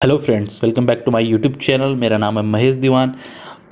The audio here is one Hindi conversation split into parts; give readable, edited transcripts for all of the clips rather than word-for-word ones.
Hello friends, welcome back to my YouTube channel. मेरा नाम है महेश दीवान।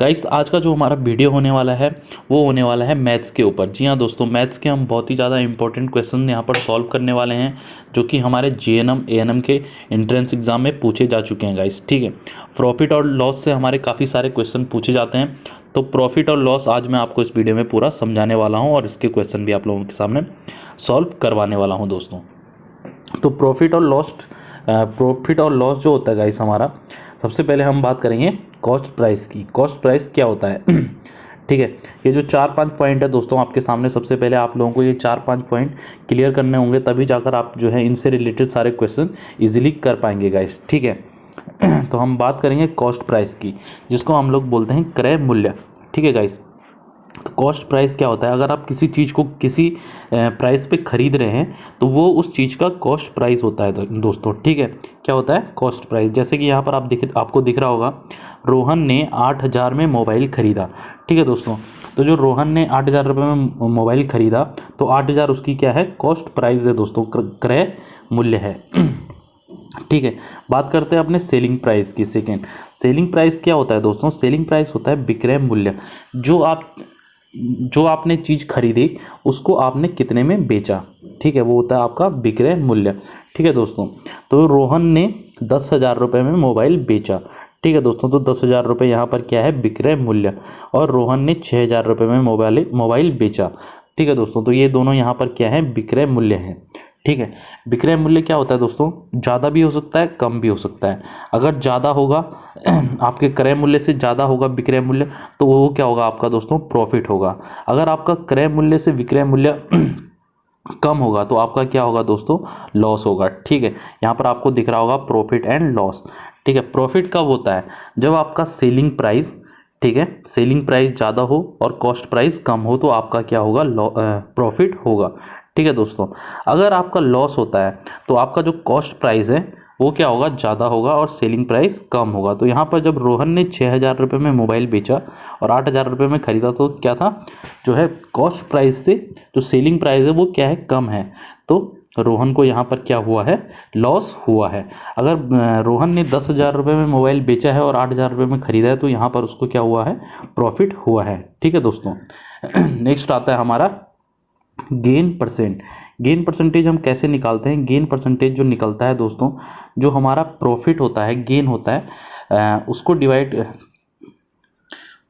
गाइस, आज का जो हमारा वीडियो होने वाला है वो होने वाला है मैथ्स के ऊपर। जी हाँ दोस्तों, मैथ्स के हम बहुत ही ज़्यादा इंपॉर्टेंट क्वेश्चन यहाँ पर सॉल्व करने वाले हैं, जो कि हमारे जीएनएम एएनएम के एंट्रेंस एग्जाम में पूछे जा चुके हैं गाइस। ठीक है, प्रॉफिट और लॉस से हमारे काफ़ी सारे क्वेश्चन पूछे जाते हैं, तो प्रॉफिट और लॉस आज मैं आपको इस वीडियो में पूरा समझाने वाला हूँ और इसके क्वेश्चन भी आप लोगों के सामने सॉल्व करवाने वाला हूँ दोस्तों। तो प्रॉफिट और लॉस जो होता है गाइस हमारा, सबसे पहले हम बात करेंगे कॉस्ट प्राइस की। कॉस्ट प्राइस क्या होता है? ठीक है, ये जो 4-5 पॉइंट है दोस्तों आपके सामने, सबसे पहले आप लोगों को ये 4-5 पॉइंट क्लियर करने होंगे, तभी जाकर आप जो है इनसे रिलेटेड सारे क्वेश्चन इजीली कर पाएंगे गाइस। ठीक है, तो हम बात करेंगे कॉस्ट प्राइस की, जिसको हम लोग बोलते हैं क्रय मूल्य। ठीक है गाइस, तो कॉस्ट प्राइस क्या होता है? अगर आप किसी चीज़ को किसी प्राइस पे खरीद रहे हैं तो वो उस चीज़ का कॉस्ट प्राइस होता है दोस्तों। ठीक है, क्या होता है? Cost price. जैसे कि यहाँ पर आपको दिख रहा होगा, रोहन ने 8,000 में मोबाइल खरीदा। ठीक है दोस्तों, तो जो रोहन ने 8,000 रुपये में मोबाइल खरीदा, तो 8,000 उसकी क्या है? कॉस्ट प्राइस है दोस्तों, क्रय मूल्य है। ठीक है, बात करते हैं अपने सेलिंग प्राइस की। सेलिंग प्राइस क्या होता है दोस्तों? सेलिंग प्राइस होता है विक्रय मूल्य। जो आपने चीज़ खरीदी उसको आपने कितने में बेचा, ठीक है, वो होता है आपका विक्रय मूल्य। ठीक है दोस्तों, तो रोहन ने 10,000 रुपये में मोबाइल बेचा। ठीक है दोस्तों, तो 10,000 रुपये यहाँ पर क्या है? विक्रय मूल्य। और रोहन ने 6,000 रुपये में मोबाइल बेचा। ठीक है दोस्तों, तो ये दोनों यहाँ पर क्या है? विक्रय मूल्य है। ठीक है, विक्रय मूल्य क्या होता है दोस्तों? ज़्यादा भी हो सकता है, कम भी हो सकता है। अगर ज़्यादा होगा आपके क्रय मूल्य से ज़्यादा होगा विक्रय मूल्य, तो वो क्या होगा आपका दोस्तों? प्रॉफिट होगा। अगर आपका क्रय मूल्य से विक्रय मूल्य कम होगा तो आपका क्या होगा दोस्तों? लॉस होगा। ठीक है, यहाँ पर आपको दिख रहा होगा प्रॉफिट एंड लॉस। ठीक है, प्रॉफिट कब होता है? जब आपका सेलिंग प्राइस, ठीक है, सेलिंग प्राइस ज़्यादा हो और कॉस्ट प्राइस कम हो, तो आपका क्या होगा? प्रॉफिट होगा। ठीक है दोस्तों, अगर आपका लॉस होता है तो आपका जो कॉस्ट प्राइस है वो क्या होगा? ज़्यादा होगा और सेलिंग प्राइस कम होगा। तो यहाँ पर जब रोहन ने 6,000 रुपये में मोबाइल बेचा और 8,000 रुपये में ख़रीदा, तो क्या था? जो है कॉस्ट प्राइस से जो सेलिंग प्राइस है वो क्या है? कम है। तो रोहन को यहाँ पर क्या हुआ है? लॉस हुआ है। अगर रोहन ने 10,000 रुपये में मोबाइल बेचा है और 8,000 रुपये में ख़रीदा है, तो यहाँ पर उसको क्या हुआ है? प्रॉफिट हुआ है। ठीक है दोस्तों, नेक्स्ट आता है हमारा गेन परसेंट। गेन परसेंटेज हम कैसे निकालते हैं? गेन परसेंटेज जो निकलता है दोस्तों, जो हमारा प्रॉफिट होता है, गेन होता है,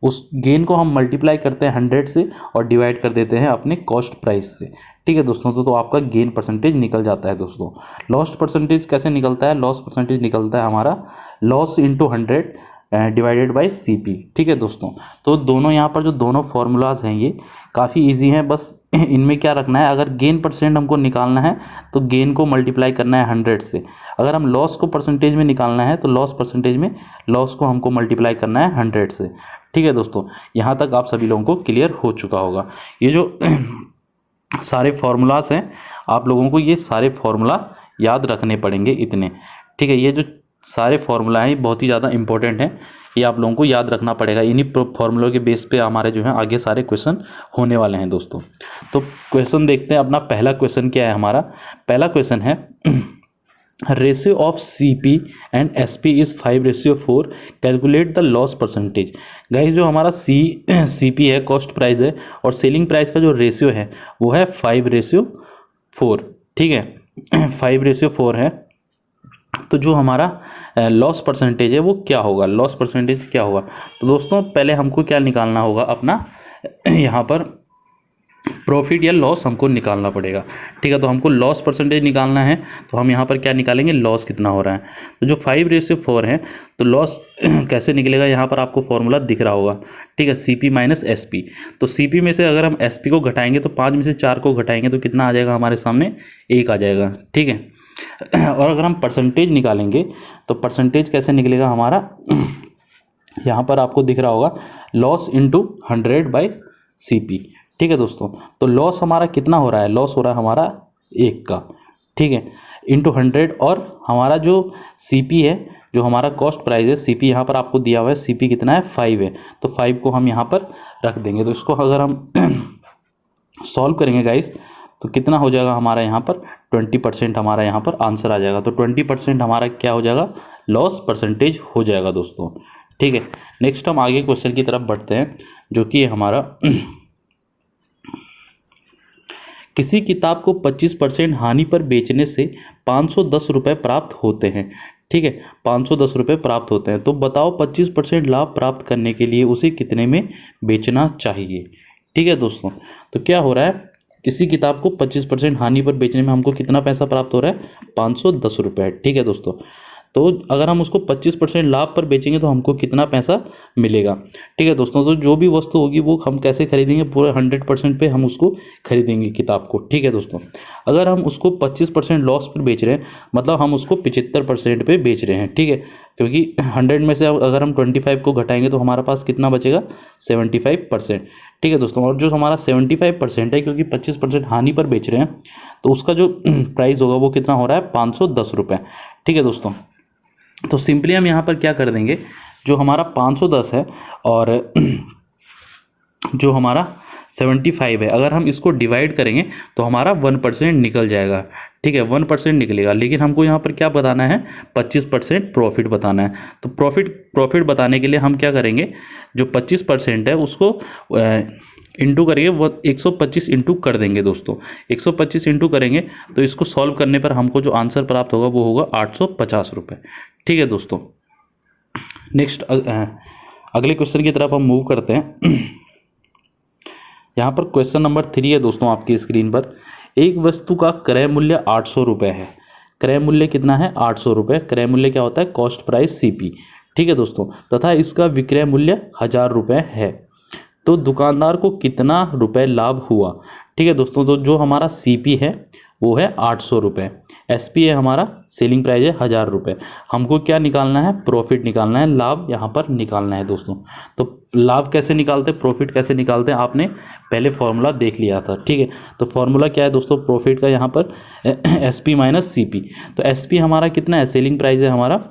उस गेन को हम मल्टीप्लाई करते हैं 100 से और डिवाइड कर देते हैं अपने कॉस्ट प्राइस से। ठीक है दोस्तों, तो आपका गेन परसेंटेज निकल जाता है दोस्तों। लॉस्ट परसेंटेज कैसे निकलता है? लॉस परसेंटेज निकलता है हमारा loss into 100 divided by CP। ठीक है दोस्तों, तो दोनों यहाँ पर जो दोनों फार्मूलाज हैं ये काफ़ी इजी हैं। बस इनमें क्या रखना है, अगर गेन परसेंट हमको निकालना है तो गेन को मल्टीप्लाई करना है 100 से। अगर हम लॉस को परसेंटेज में निकालना है तो लॉस परसेंटेज में लॉस को हमको मल्टीप्लाई करना है 100 से। ठीक है दोस्तों, यहाँ तक आप सभी लोगों को क्लियर हो चुका होगा। ये जो सारे फार्मूलाज हैं, आप लोगों को ये सारे फार्मूला याद रखने पड़ेंगे इतने। ठीक है, ये जो सारे फार्मूला हैं बहुत ही ज़्यादा इंपॉर्टेंट हैं, ये आप लोगों को याद रखना पड़ेगा। इन्हीं फार्मूलों के बेस पे हमारे जो है आगे सारे क्वेश्चन होने वाले हैं दोस्तों। तो क्वेश्चन देखते हैं। अपना पहला क्वेश्चन क्या है? हमारा पहला क्वेश्चन है ratio of CP and SP is 5:4, calculate the loss percentage. Guys, जो हमारा CP है, कॉस्ट प्राइस है, और सेलिंग प्राइस का जो रेशियो है वो है 5:4। ठीक है, 5:4 है। तो जो हमारा लॉस परसेंटेज है वो क्या होगा? लॉस परसेंटेज क्या होगा? तो दोस्तों पहले हमको क्या निकालना होगा? अपना यहाँ पर प्रॉफिट या लॉस हमको निकालना पड़ेगा। ठीक है, तो हमको लॉस परसेंटेज निकालना है, तो हम यहाँ पर क्या निकालेंगे? लॉस कितना हो रहा है। तो जो 5:4 है, तो लॉस कैसे निकलेगा? यहाँ पर आपको फॉर्मूला दिख रहा होगा। ठीक है, CP माइनस SP। तो CP में से अगर हम SP को घटाएंगे तो 5 में से 4 को घटाएंगे तो कितना आ जाएगा हमारे सामने? 1 आ जाएगा। ठीक है, और अगर हम परसेंटेज निकालेंगे तो परसेंटेज कैसे निकलेगा हमारा? यहाँ पर आपको दिख रहा होगा लॉस इंटू 100 बाई CP। ठीक है दोस्तों, तो लॉस हमारा कितना हो रहा है? लॉस हो रहा है हमारा 1 का। ठीक है, इंटू 100, और हमारा जो CP है, जो हमारा कॉस्ट प्राइस है, CP यहाँ पर आपको दिया हुआ है। CP कितना है? 5 है, तो 5 को हम यहाँ पर रख देंगे। तो इसको अगर हम सॉल्व करेंगे गाइस, तो कितना हो जाएगा हमारा यहाँ पर? 20% हमारा यहाँ पर आंसर आ जाएगा। तो 20% हमारा क्या हो जाएगा? लॉस परसेंटेज हो जाएगा दोस्तों। ठीक है, नेक्स्ट हम आगे क्वेश्चन की तरफ बढ़ते हैं, जो कि हमारा किसी किताब को 25% हानि पर बेचने से 510 रुपये प्राप्त होते हैं। ठीक है, 510 रुपये प्राप्त होते हैं, तो बताओ 25% लाभ प्राप्त करने के लिए उसे कितने में बेचना चाहिए। ठीक है दोस्तों, तो क्या हो रहा है, किसी किताब को 25% हानि पर बेचने में हमको कितना पैसा प्राप्त हो रहा है, 510 रुपये। ठीक है दोस्तों, तो अगर हम उसको 25% लाभ पर बेचेंगे तो हमको कितना पैसा मिलेगा। ठीक है दोस्तों, तो जो भी वस्तु होगी वो हम कैसे खरीदेंगे, पूरे 100% पे हम उसको खरीदेंगे किताब को। ठीक है दोस्तों, अगर हम उसको 25% लॉस पर बेच रहे हैं, मतलब हम उसको 75% पे बेच रहे हैं। ठीक है, क्योंकि 100 में से अगर हम 25 को घटाएंगे तो हमारा पास कितना बचेगा, 75%। ठीक है दोस्तों, और जो हमारा 75% है, क्योंकि 25% हानि पर बेच रहे हैं, तो उसका जो प्राइस होगा वो कितना हो रहा है, 510 रुपये। ठीक है दोस्तों, तो सिंपली हम यहाँ पर क्या कर देंगे, जो हमारा 510 है और जो हमारा 75 है, अगर हम इसको डिवाइड करेंगे तो हमारा 1% निकल जाएगा। ठीक है, 1% निकलेगा, लेकिन हमको यहाँ पर क्या बताना है, 25% प्रॉफिट बताना है। तो प्रॉफिट बताने के लिए हम क्या करेंगे, जो 25% है उसको इंटू करेंगे, वो 125 इंटू कर देंगे दोस्तों। 125 इंटू करेंगे तो इसको सॉल्व करने पर हमको जो आंसर प्राप्त होगा वो होगा 850 रुपये। ठीक है दोस्तों, नेक्स्ट अगले क्वेश्चन की तरफ हम मूव करते हैं। यहाँ पर क्वेश्चन नंबर 3 है दोस्तों आपकी स्क्रीन पर। एक वस्तु का क्रय मूल्य 800 रुपये है। क्रय मूल्य कितना है, 800 रुपये। क्रय मूल्य क्या होता है, कॉस्ट प्राइस CP। ठीक है दोस्तों, तथा इसका विक्रय मूल्य 1000 रुपये है, तो दुकानदार को कितना रुपए लाभ हुआ। ठीक है दोस्तों, तो जो हमारा CP है वो है 800 रुपये, SP है हमारा सेलिंग प्राइस है 1000 रुपये। हमको क्या निकालना है, प्रॉफिट निकालना है, लाभ यहाँ पर निकालना है दोस्तों। तो लाभ कैसे निकालते हैं, प्रॉफिट कैसे निकालते हैं, आपने पहले फॉर्मूला देख लिया था। ठीक है, तो फॉर्मूला क्या है दोस्तों, प्रॉफिट का यहाँ पर SP माइनस CP। तो SP हमारा कितना है, सेलिंग प्राइस है हमारा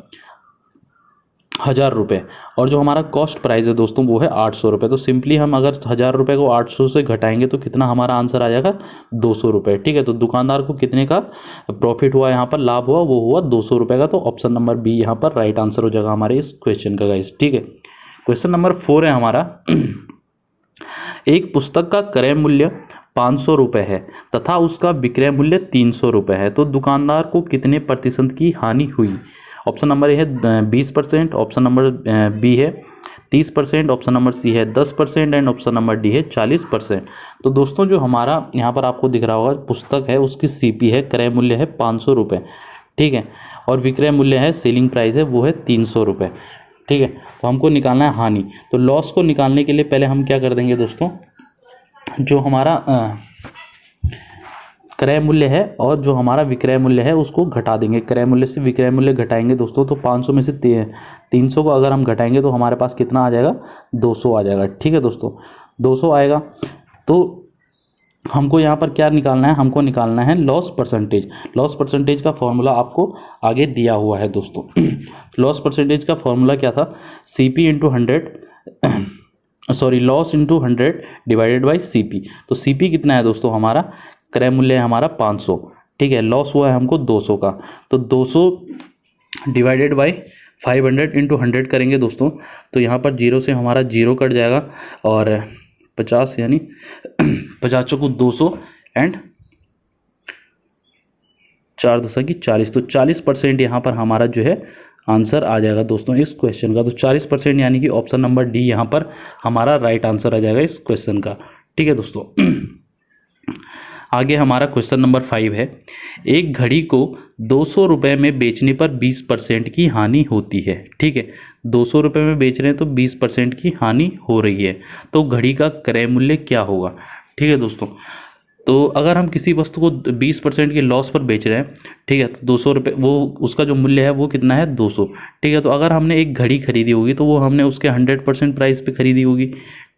1000 रुपये, और जो हमारा कॉस्ट प्राइस है दोस्तों वो है 800 रुपये। तो सिंपली हम अगर 1000 रुपये को 800 से घटाएंगे तो कितना हमारा आंसर आ जाएगा, 200 रुपये। ठीक है, तो दुकानदार को कितने का प्रॉफिट हुआ, यहाँ पर लाभ हुआ, वो हुआ 200 रुपये का। तो ऑप्शन नंबर बी यहाँ पर राइट आंसर हो जाएगा हमारे इस क्वेश्चन का गाइस। ठीक है, क्वेश्चन नंबर 4 है हमारा। एक पुस्तक का क्रय मूल्य 500 रुपये है तथा उसका विक्रय मूल्य 300 रुपये है, तो दुकानदार को कितने प्रतिशत की हानि हुई। ऑप्शन नंबर ए है 20%, ऑप्शन नंबर बी है 30%, ऑप्शन नंबर सी है 10% एंड ऑप्शन नंबर डी है 40%। तो दोस्तों जो हमारा यहाँ पर आपको दिख रहा होगा पुस्तक है, उसकी CP है, क्रय मूल्य है 500 रुपये। ठीक है, और विक्रय मूल्य है, सेलिंग प्राइस है वो है 300 रुपये। ठीक है, तो हमको निकालना है हानि। तो लॉस को निकालने के लिए पहले हम क्या कर देंगे दोस्तों, जो हमारा क्रय मूल्य है और जो हमारा विक्रय मूल्य है उसको घटा देंगे। क्रय मूल्य से विक्रय मूल्य घटाएंगे दोस्तों, तो 500 में से 300 को अगर हम घटाएंगे तो हमारे पास कितना आ जाएगा, 200 आ जाएगा। ठीक है दोस्तों, 200 आएगा। तो हमको यहाँ पर क्या निकालना है, हमको निकालना है लॉस परसेंटेज। लॉस परसेंटेज का फॉर्मूला आपको आगे दिया हुआ है दोस्तों। लॉस परसेंटेज का फॉर्मूला क्या था, CP into 100 sorry loss into 100 divided by CP। तो CP कितना है दोस्तों, हमारा क्रय मूल्य है हमारा 500। ठीक है, लॉस हुआ है हमको 200 का, तो 200 डिवाइडेड बाई 500 इंटू 100 करेंगे दोस्तों, तो यहाँ पर 0 से हमारा 0 कट जाएगा और 50 यानी 50 को 200 एंड 4 दशा की 40, तो 40% यहाँ पर हमारा जो है आंसर आ जाएगा दोस्तों इस क्वेश्चन का। तो 40% यानी कि ऑप्शन नंबर डी यहाँ पर हमारा राइट आंसर आ जाएगा इस क्वेश्चन का। ठीक है दोस्तों, आगे हमारा क्वेश्चन नंबर 5 है। एक घड़ी को 200 रुपये में बेचने पर 20% की हानि होती है। ठीक है, 200 रुपये में बेच रहे हैं तो 20% की हानि हो रही है, तो घड़ी का क्रय मूल्य क्या होगा। ठीक है दोस्तों, तो अगर हम किसी वस्तु को 20% के लॉस पर बेच रहे हैं, ठीक है, तो 200 रुपये वो उसका जो मूल्य है वो कितना है, 200। ठीक है, तो अगर हमने एक घड़ी खरीदी होगी तो वो हमने उसके 100% प्राइस पे खरीदी होगी।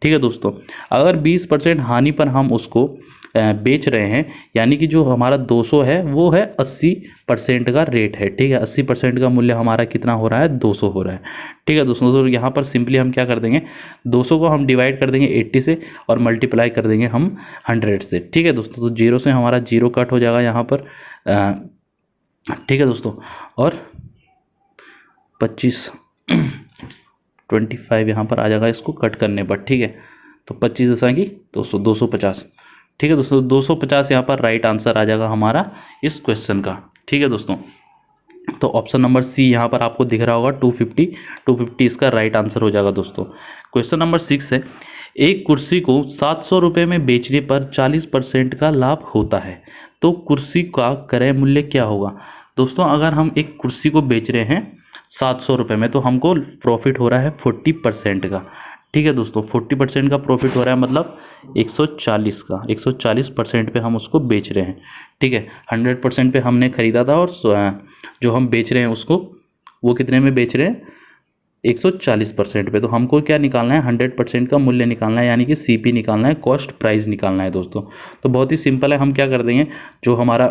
ठीक है दोस्तों, अगर 20% हानि पर हम उसको बेच रहे हैं, यानी कि जो हमारा 200 है वो है 80% का रेट है। ठीक है, 80% का मूल्य हमारा कितना हो रहा है, 200 हो रहा है। ठीक है दोस्तों, तो यहाँ पर सिंपली हम क्या कर देंगे, 200 को हम डिवाइड कर देंगे 80 से और मल्टीप्लाई कर देंगे हम 100 से। ठीक है दोस्तों, तो 0 से हमारा 0 कट हो जाएगा यहाँ पर। ठीक है दोस्तों, और 25 25 यहाँ पर आ जाएगा इसको कट करने पर, ठीक है। तो 25 दशा की 250, ठीक है दोस्तों। 250 यहाँ पर राइट आंसर आ जाएगा हमारा इस क्वेश्चन का, ठीक है दोस्तों। तो ऑप्शन नंबर सी यहाँ पर आपको दिख रहा होगा 250 इसका राइट आंसर हो जाएगा दोस्तों। क्वेश्चन नंबर 6 है, एक कुर्सी को 700 रुपये में बेचने पर 40% का लाभ होता है, तो कुर्सी का क्रय मूल्य क्या होगा। दोस्तों अगर हम एक कुर्सी को बेच रहे हैं 700 रुपये में, तो हमको प्रॉफिट हो रहा है 40% का, ठीक है दोस्तों। 40% का प्रॉफिट हो रहा है, मतलब 140 का, 140% पे हम उसको बेच रहे हैं, ठीक है। 100% पे हमने खरीदा था और जो हम बेच रहे हैं उसको वो कितने में बेच रहे हैं, 140% पे। तो हमको क्या निकालना है, 100% का मूल्य निकालना है, यानी कि सीपी निकालना है, कॉस्ट प्राइस निकालना है दोस्तों। तो बहुत ही सिंपल है, हम क्या कर देंगे, जो हमारा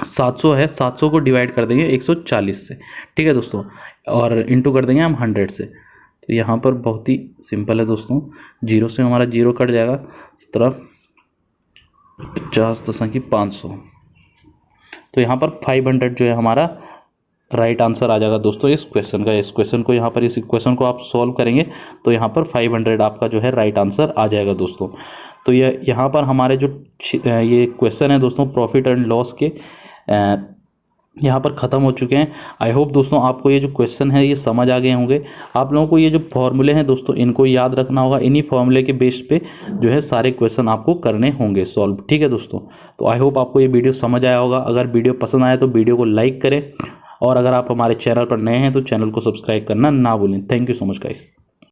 700 है, 700 को डिवाइड कर देंगे 140 से, ठीक है दोस्तों, और इंटू कर देंगे हम 100 से। तो यहाँ पर बहुत ही सिंपल है दोस्तों, जीरो से हमारा जीरो कट जाएगा, 50.500। तो यहाँ पर 500 जो है हमारा राइट आंसर आ जाएगा दोस्तों इस क्वेश्चन का। इस क्वेश्चन को यहाँ पर, इस क्वेश्चन को आप सॉल्व करेंगे तो यहाँ पर 500 आपका जो है राइट आंसर आ जाएगा दोस्तों। तो ये यहाँ पर हमारे जो ये क्वेश्चन है दोस्तों प्रॉफिट एंड लॉस के यहाँ पर ख़त्म हो चुके हैं। आई होप दोस्तों आपको ये जो क्वेश्चन है ये समझ आ गए होंगे। आप लोगों को ये जो फॉर्मूले हैं दोस्तों इनको याद रखना होगा, इन्हीं फॉर्मूले के बेस पे जो है सारे क्वेश्चन आपको करने होंगे सॉल्व, ठीक है दोस्तों। तो आई होप आपको ये वीडियो समझ आया होगा। अगर वीडियो पसंद आया तो वीडियो को लाइक करें, और अगर आप हमारे चैनल पर नए हैं तो चैनल को सब्सक्राइब करना ना भूलें। Thank you so much guys.